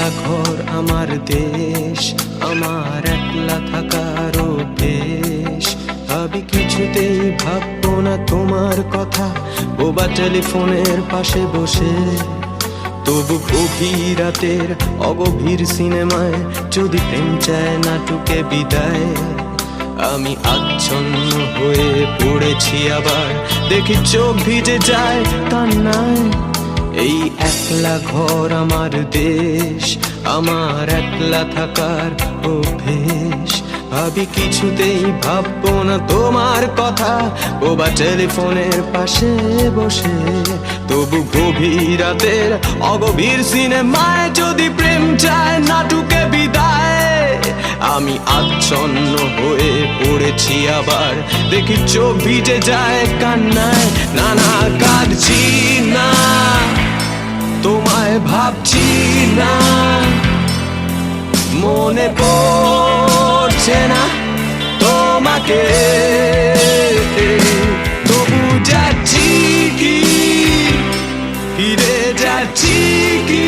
একলা ঘর আমার দেশ, আমার একলা থাকার অভ্যেস। ভাবি কিছুতেই ভাববো না তোমার কথা, বোবা টেলিফোনের পাশে বসে। তবু গভীর রাতের অগভীর সিনেমায় যদি প্রেম চায় নাটুকে বিদায়। আমি আচ্ছন্ন হয়ে পড়েছি আবার, দেখি চোখ ভিজে যায় কান্নায়। এই একলা ঘর আমার দেশ, আমার একলা থাকার অভ্যেস। ভাবি কিছুতেই ভাববো না তোমার কথা, বোবা টেলিফোনের পাশে বসে। তবু গভীর রাতের অগভীর সিনেমায় যদি প্রেম চায় নাটুকে বিদায়। আমি আচ্ছন্ন হয়ে পড়েছি আবার, দেখি চোখ ভিজে যায় কান্নায়। নানা কাঁদছি না, তোমায় ভাবছি না, মনে পড়ছে না তোমাকে। তবু যাচ্ছি কি, ফিরে যাচ্ছি কি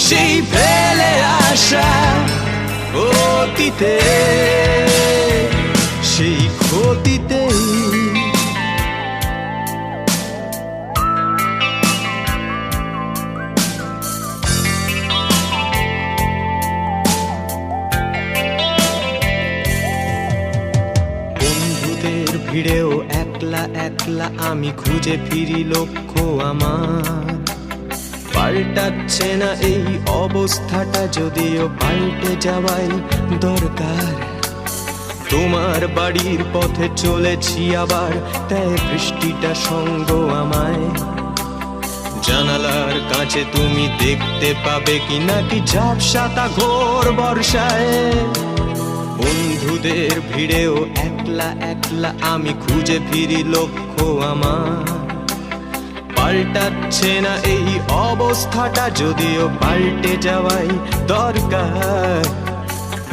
সেই ফেলে আসা অতীতে, সেই ক্ষতিতে। বন্ধুদের ভিড়েও একলা একলা আমি খুঁজে ফিরি লক্ষ্য আমার। পাল্টাচ্ছে না এই অবস্থাটা, যদিও পাল্টে যাওয়াই দরকার। তোমার বাড়ির পথে চলেছি আবার, তাই বৃষ্টিটা সঙ্গ আমায়। জানালার কাছে তুমি দেখতে পাবে কি নাকি ঝাপসাতা ঘোর বর্ষায়। বন্ধুদের ভিড়েও একলা একলা আমি খুঁজে ফিরি লক্ষ্য আমার। পাল্টাচ্ছে না এই অবস্থাটা, যদিও পাল্টে যাওয়াই দরকার।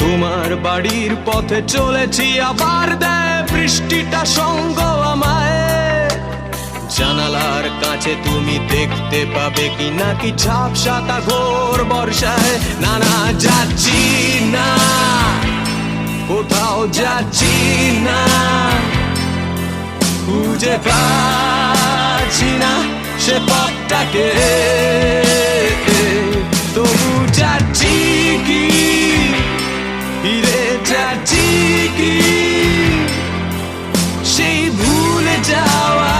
তোমার বাড়ির পথে চলেছি আবার, দেয় বৃষ্টিটা সঙ্গ আমায়। জানালার কাছে তুমি দেখতে পাবে কি নাকি ঝাপসাতা ঘোর বর্ষায়। না না যাচ্ছি না, কোথাও যাচ্ছি না, খুঁজে পাচ্ছি না সে পথটাকে। তবু যাচ্ছি কি, ফিরে যাচ্ছি কি সেই ভুলে যাওয়া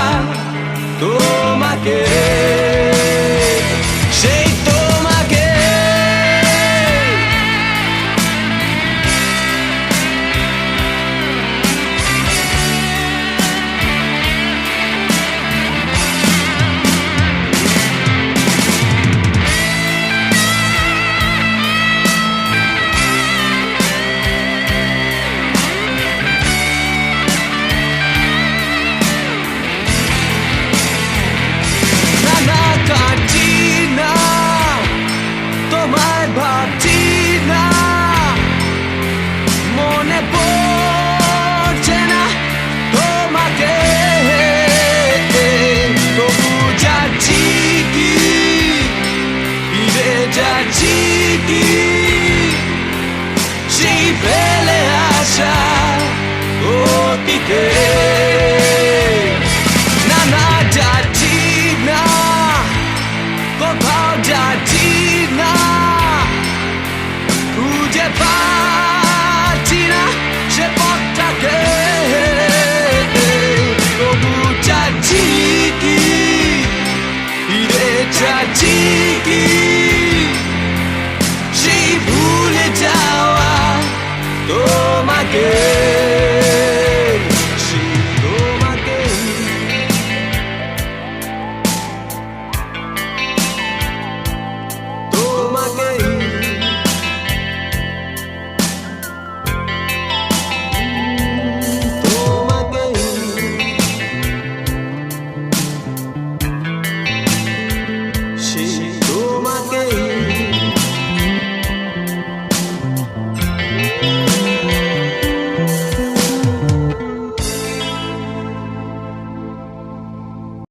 তোমাকে, সেই তোমাকে। যাচ্ছি কি সেই ফেলে আসা অতীতে। না না যাচ্ছি না, কোথাও যাচ্ছি না, খুঁজে পাচ্ছি না সে পথটাকে। তবু যাচ্ছি কি, ফিরে যাচ্ছি কি